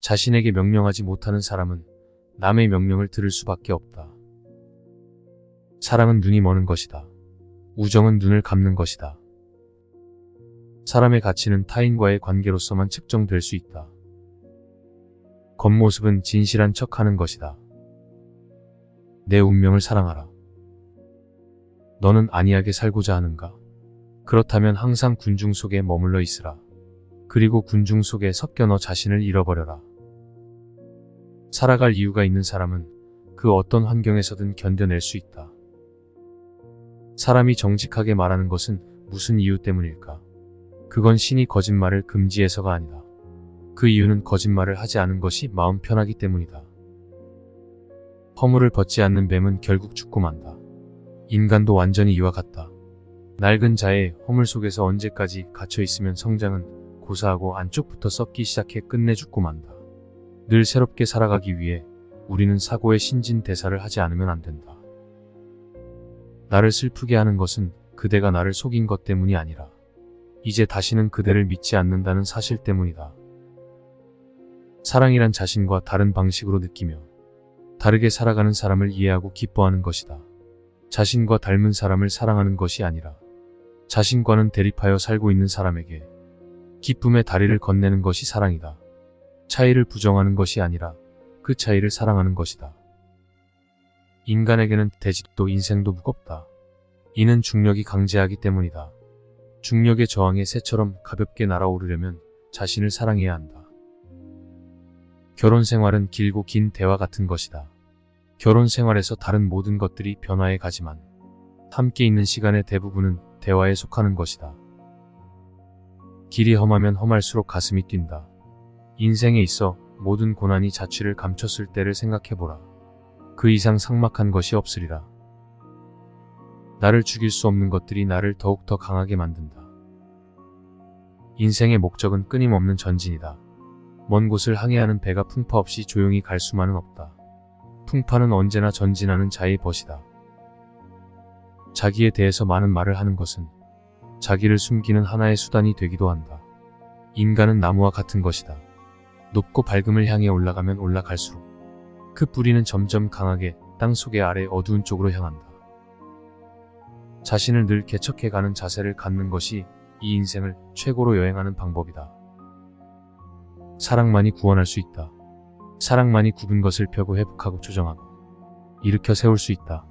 자신에게 명령하지 못하는 사람은 남의 명령을 들을 수밖에 없다. 사랑은 눈이 머는 것이다. 우정은 눈을 감는 것이다. 사람의 가치는 타인과의 관계로서만 측정될 수 있다. 겉모습은 진실한 척하는 것이다. 내 운명을 사랑하라. 너는 안이하게 살고자 하는가? 그렇다면 항상 군중 속에 머물러 있으라. 그리고 군중 속에 섞여 너 자신을 잃어버려라. 살아갈 이유가 있는 사람은 그 어떤 환경에서든 견뎌낼 수 있다. 사람이 정직하게 말하는 것은 무슨 이유 때문일까? 그건 신이 거짓말을 금지해서가 아니다. 그 이유는 거짓말을 하지 않은 것이 마음 편하기 때문이다. 허물을 벗지 않는 뱀은 결국 죽고 만다. 인간도 완전히 이와 같다. 낡은 자의 허물 속에서 언제까지 갇혀있으면 성장은 고사하고 안쪽부터 썩기 시작해 끝내 죽고 만다. 늘 새롭게 살아가기 위해 우리는 사고의 신진대사를 하지 않으면 안 된다. 나를 슬프게 하는 것은 그대가 나를 속인 것 때문이 아니라 이제 다시는 그대를 믿지 않는다는 사실 때문이다. 사랑이란 자신과 다른 방식으로 느끼며 다르게 살아가는 사람을 이해하고 기뻐하는 것이다. 자신과 닮은 사람을 사랑하는 것이 아니라 자신과는 대립하여 살고 있는 사람에게 기쁨의 다리를 건네는 것이 사랑이다. 차이를 부정하는 것이 아니라 그 차이를 사랑하는 것이다. 인간에게는 대집도 인생도 무겁다. 이는 중력이 강제하기 때문이다. 중력의 저항에 새처럼 가볍게 날아오르려면 자신을 사랑해야 한다. 결혼 생활은 길고 긴 대화 같은 것이다. 결혼 생활에서 다른 모든 것들이 변화해 가지만 함께 있는 시간의 대부분은 대화에 속하는 것이다. 길이 험하면 험할수록 가슴이 뛴다. 인생에 있어 모든 고난이 자취를 감췄을 때를 생각해보라. 그 이상 삭막한 것이 없으리라. 나를 죽일 수 없는 것들이 나를 더욱더 강하게 만든다. 인생의 목적은 끊임없는 전진이다. 먼 곳을 항해하는 배가 풍파 없이 조용히 갈 수만은 없다. 풍파는 언제나 전진하는 자의 벗이다. 자기에 대해서 많은 말을 하는 것은 자기를 숨기는 하나의 수단이 되기도 한다. 인간은 나무와 같은 것이다. 높고 밝음을 향해 올라가면 올라갈수록 그 뿌리는 점점 강하게 땅속의 아래 어두운 쪽으로 향한다. 자신을 늘 개척해가는 자세를 갖는 것이 이 인생을 최고로 여행하는 방법이다. 사랑만이 구원할 수 있다. 사랑만이 굽은 것을 펴고 회복하고 조정하고 일으켜 세울 수 있다.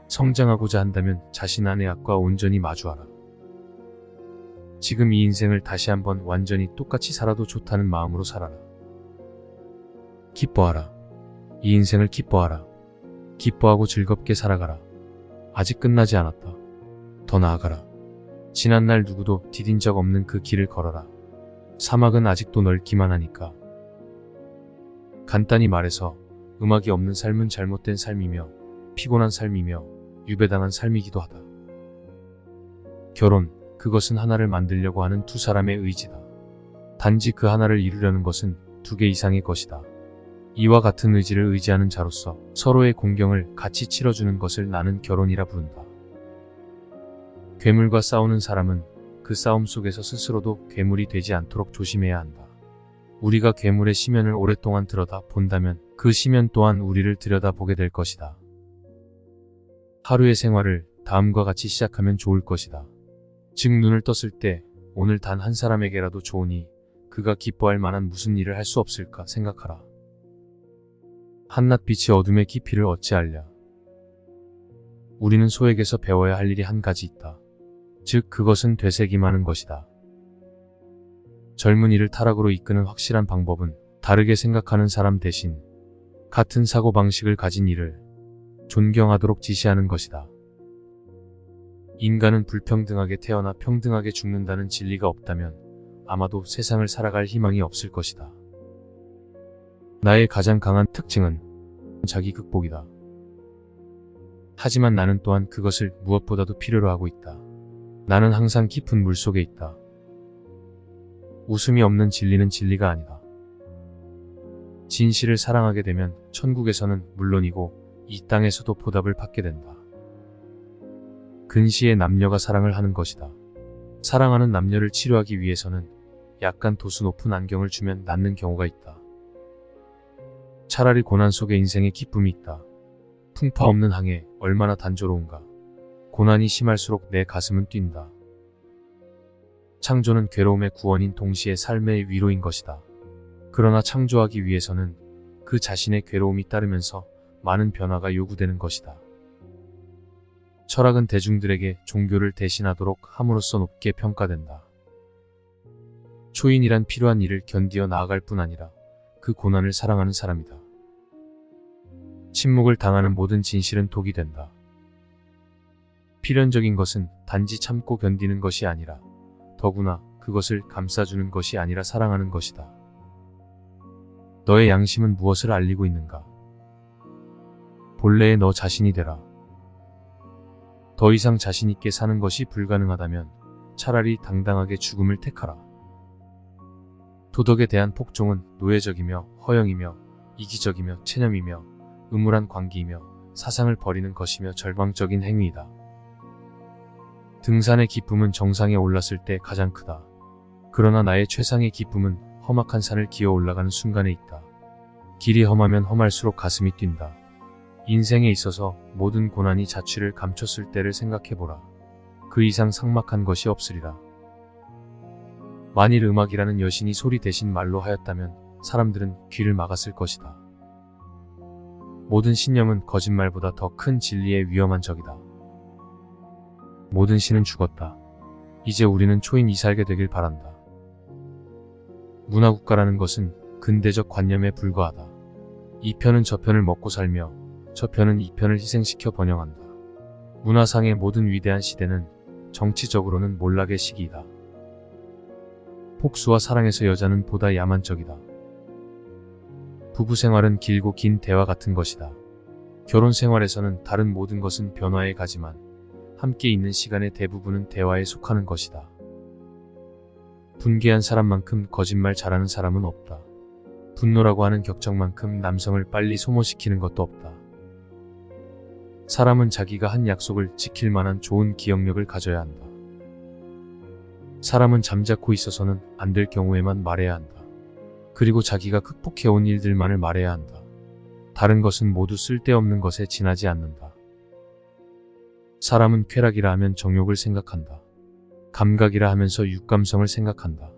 성장하고자 한다면 자신 안의 악과 온전히 마주하라. 지금 이 인생을 다시 한번 완전히 똑같이 살아도 좋다는 마음으로 살아라. 기뻐하라. 이 인생을 기뻐하라. 기뻐하고 즐겁게 살아가라. 아직 끝나지 않았다. 더 나아가라. 지난날 누구도 디딘 적 없는 그 길을 걸어라. 사막은 아직도 넓기만 하니까. 간단히 말해서 음악이 없는 삶은 잘못된 삶이며 피곤한 삶이며 유배당한 삶이기도 하다. 결혼, 그것은 하나를 만들려고 하는 두 사람의 의지다. 단지 그 하나를 이루려는 것은 두 개 이상의 것이다. 이와 같은 의지를 의지하는 자로서 서로의 공경을 같이 치러주는 것을 나는 결혼이라 부른다. 괴물과 싸우는 사람은 그 싸움 속에서 스스로도 괴물이 되지 않도록 조심해야 한다. 우리가 괴물의 심연을 오랫동안 들여다본다면 그 심연 또한 우리를 들여다보게 될 것이다. 하루의 생활을 다음과 같이 시작하면 좋을 것이다. 즉 눈을 떴을 때 오늘 단 한 사람에게라도 좋으니 그가 기뻐할 만한 무슨 일을 할 수 없을까 생각하라. 한낮빛이 어둠의 깊이를 어찌알랴. 우리는 소에게서 배워야 할 일이 한 가지 있다. 즉 그것은 되새김하는 것이다. 젊은이를 타락으로 이끄는 확실한 방법은 다르게 생각하는 사람 대신 같은 사고방식을 가진 이를 존경하도록 지시하는 것이다. 인간은 불평등하게 태어나 평등하게 죽는다는 진리가 없다면 아마도 세상을 살아갈 희망이 없을 것이다. 나의 가장 강한 특징은 자기 극복이다. 하지만 나는 또한 그것을 무엇보다도 필요로 하고 있다. 나는 항상 깊은 물속에 있다. 웃음이 없는 진리는 진리가 아니다. 진실을 사랑하게 되면 천국에서는 물론이고 이 땅에서도 보답을 받게 된다. 근시의 남녀가 사랑을 하는 것이다. 사랑하는 남녀를 치료하기 위해서는 약간 도수 높은 안경을 주면 낫는 경우가 있다. 차라리 고난 속에 인생의 기쁨이 있다. 풍파 없는 항해 얼마나 단조로운가. 고난이 심할수록 내 가슴은 뛴다. 창조는 괴로움의 구원인 동시에 삶의 위로인 것이다. 그러나 창조하기 위해서는 그 자신의 괴로움이 따르면서 많은 변화가 요구되는 것이다. 철학은 대중들에게 종교를 대신하도록 함으로써 높게 평가된다. 초인이란 필요한 일을 견디어 나아갈 뿐 아니라 그 고난을 사랑하는 사람이다. 침묵을 당하는 모든 진실은 독이 된다. 필연적인 것은 단지 참고 견디는 것이 아니라 더구나 그것을 감싸주는 것이 아니라 사랑하는 것이다. 너의 양심은 무엇을 알리고 있는가? 본래의 너 자신이 되라. 더 이상 자신있게 사는 것이 불가능하다면 차라리 당당하게 죽음을 택하라. 도덕에 대한 폭종은 노예적이며 허영이며 이기적이며 체념이며 음울한 광기이며 사상을 버리는 것이며 절망적인 행위이다. 등산의 기쁨은 정상에 올랐을 때 가장 크다. 그러나 나의 최상의 기쁨은 험악한 산을 기어 올라가는 순간에 있다. 길이 험하면 험할수록 가슴이 뛴다. 인생에 있어서 모든 고난이 자취를 감췄을 때를 생각해보라. 그 이상 삭막한 것이 없으리라. 만일 음악이라는 여신이 소리 대신 말로 하였다면 사람들은 귀를 막았을 것이다. 모든 신념은 거짓말보다 더 큰 진리의 위험한 적이다. 모든 신은 죽었다. 이제 우리는 초인이 살게 되길 바란다. 문화국가라는 것은 근대적 관념에 불과하다. 이 편은 저 편을 먹고 살며 저 편은 이 편을 희생시켜 번영한다. 문화상의 모든 위대한 시대는 정치적으로는 몰락의 시기이다. 폭수와 사랑에서 여자는 보다 야만적이다. 부부 생활은 길고 긴 대화 같은 것이다. 결혼 생활에서는 다른 모든 것은 변화에 가지만 함께 있는 시간의 대부분은 대화에 속하는 것이다. 분개한 사람만큼 거짓말 잘하는 사람은 없다. 분노라고 하는 격정만큼 남성을 빨리 소모시키는 것도 없다. 사람은 자기가 한 약속을 지킬 만한 좋은 기억력을 가져야 한다. 사람은 잠자코 있어서는 안 될 경우에만 말해야 한다. 그리고 자기가 극복해온 일들만을 말해야 한다. 다른 것은 모두 쓸데없는 것에 지나지 않는다. 사람은 쾌락이라 하면 정욕을 생각한다. 감각이라 하면서 육감성을 생각한다.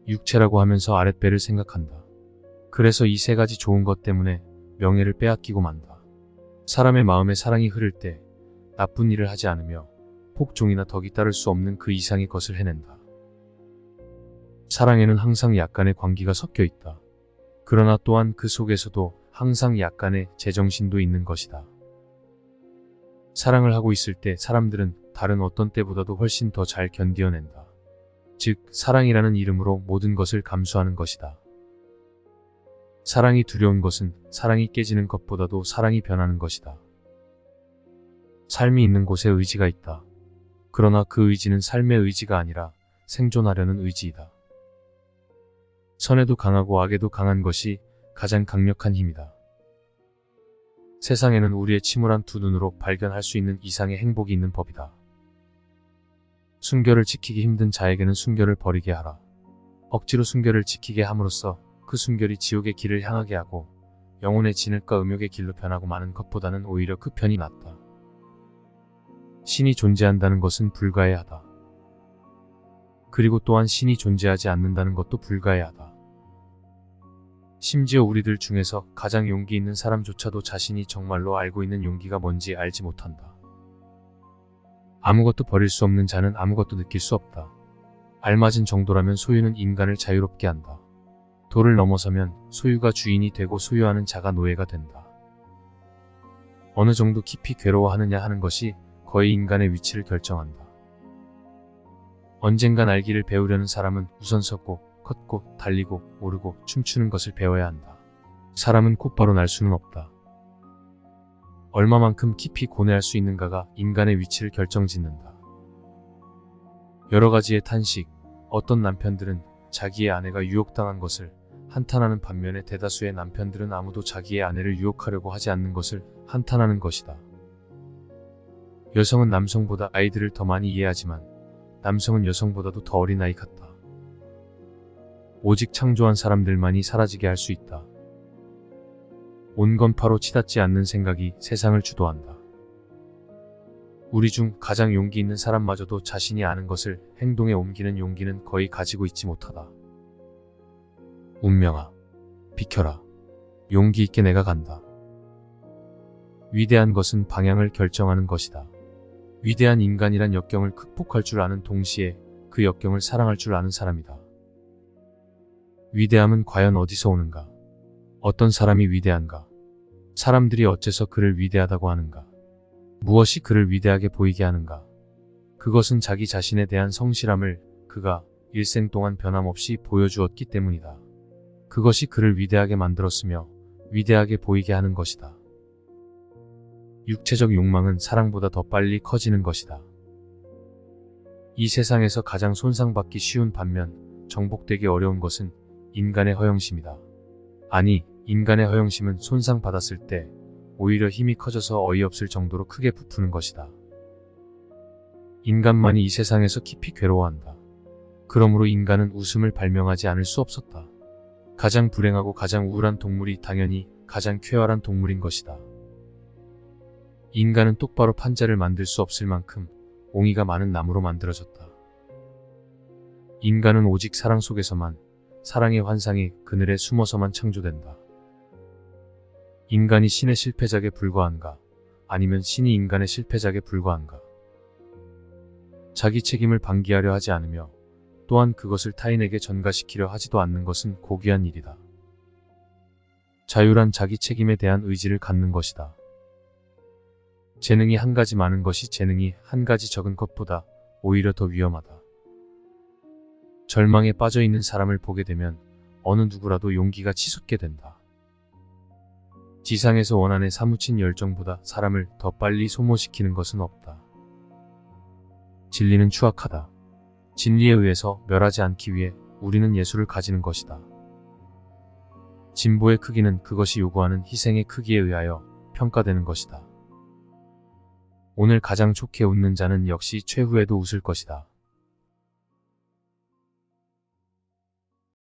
육체라고 하면서 아랫배를 생각한다. 그래서 이 세 가지 좋은 것 때문에 명예를 빼앗기고 만다. 사람의 마음에 사랑이 흐를 때 나쁜 일을 하지 않으며 폭종이나 덕이 따를 수 없는 그 이상의 것을 해낸다. 사랑에는 항상 약간의 광기가 섞여 있다. 그러나 또한 그 속에서도 항상 약간의 제정신도 있는 것이다. 사랑을 하고 있을 때 사람들은 다른 어떤 때보다도 훨씬 더 잘 견디어낸다. 즉, 사랑이라는 이름으로 모든 것을 감수하는 것이다. 사랑이 두려운 것은 사랑이 깨지는 것보다도 사랑이 변하는 것이다. 삶이 있는 곳에 의지가 있다. 그러나 그 의지는 삶의 의지가 아니라 생존하려는 의지이다. 선에도 강하고 악에도 강한 것이 가장 강력한 힘이다. 세상에는 우리의 침울한 두 눈으로 발견할 수 있는 이상의 행복이 있는 법이다. 순결을 지키기 힘든 자에게는 순결을 버리게 하라. 억지로 순결을 지키게 함으로써 그 순결이 지옥의 길을 향하게 하고 영혼의 진흙과 음욕의 길로 변하고 마는 것보다는 오히려 그 편이 낫다. 신이 존재한다는 것은 불가해하다. 그리고 또한 신이 존재하지 않는다는 것도 불가해하다. 심지어 우리들 중에서 가장 용기 있는 사람조차도 자신이 정말로 알고 있는 용기가 뭔지 알지 못한다. 아무것도 버릴 수 없는 자는 아무것도 느낄 수 없다. 알맞은 정도라면 소유는 인간을 자유롭게 한다. 도를 넘어서면 소유가 주인이 되고 소유하는 자가 노예가 된다. 어느 정도 깊이 괴로워하느냐 하는 것이 거의 인간의 위치를 결정한다. 언젠간 알기를 배우려는 사람은 우선 섰고 걷고 달리고 오르고 춤추는 것을 배워야 한다. 사람은 곧바로 날 수는 없다. 얼마만큼 깊이 고뇌할 수 있는가가 인간의 위치를 결정짓는다. 여러 가지의 탄식, 어떤 남편들은 자기의 아내가 유혹당한 것을 한탄하는 반면에 대다수의 남편들은 아무도 자기의 아내를 유혹하려고 하지 않는 것을 한탄하는 것이다. 여성은 남성보다 아이들을 더 많이 이해하지만 남성은 여성보다도 더 어린아이 같다. 오직 창조한 사람들만이 사라지게 할 수 있다. 온건파로 치닫지 않는 생각이 세상을 주도한다. 우리 중 가장 용기 있는 사람마저도 자신이 아는 것을 행동에 옮기는 용기는 거의 가지고 있지 못하다. 운명아, 비켜라. 용기 있게 내가 간다. 위대한 것은 방향을 결정하는 것이다. 위대한 인간이란 역경을 극복할 줄 아는 동시에 그 역경을 사랑할 줄 아는 사람이다. 위대함은 과연 어디서 오는가? 어떤 사람이 위대한가? 사람들이 어째서 그를 위대하다고 하는가? 무엇이 그를 위대하게 보이게 하는가? 그것은 자기 자신에 대한 성실함을 그가 일생 동안 변함없이 보여주었기 때문이다. 그것이 그를 위대하게 만들었으며 위대하게 보이게 하는 것이다. 육체적 욕망은 사랑보다 더 빨리 커지는 것이다. 이 세상에서 가장 손상받기 쉬운 반면 정복되기 어려운 것은 인간의 허영심이다. 아니, 인간의 허영심은 손상받았을 때 오히려 힘이 커져서 어이없을 정도로 크게 부푸는 것이다. 인간만이 이 세상에서 깊이 괴로워한다. 그러므로 인간은 웃음을 발명하지 않을 수 없었다. 가장 불행하고 가장 우울한 동물이 당연히 가장 쾌활한 동물인 것이다. 인간은 똑바로 판자를 만들 수 없을 만큼 옹이가 많은 나무로 만들어졌다. 인간은 오직 사랑 속에서만, 사랑의 환상이 그늘에 숨어서만 창조된다. 인간이 신의 실패작에 불과한가? 아니면 신이 인간의 실패작에 불과한가? 자기 책임을 방기하려 하지 않으며 또한 그것을 타인에게 전가시키려 하지도 않는 것은 고귀한 일이다. 자유란 자기 책임에 대한 의지를 갖는 것이다. 재능이 한 가지 많은 것이 재능이 한 가지 적은 것보다 오히려 더 위험하다. 절망에 빠져 있는 사람을 보게 되면 어느 누구라도 용기가 치솟게 된다. 지상에서 원한에 사무친 열정보다 사람을 더 빨리 소모시키는 것은 없다. 진리는 추악하다. 진리에 의해서 멸하지 않기 위해 우리는 예술을 가지는 것이다. 진보의 크기는 그것이 요구하는 희생의 크기에 의하여 평가되는 것이다. 오늘 가장 좋게 웃는 자는 역시 최후에도 웃을 것이다.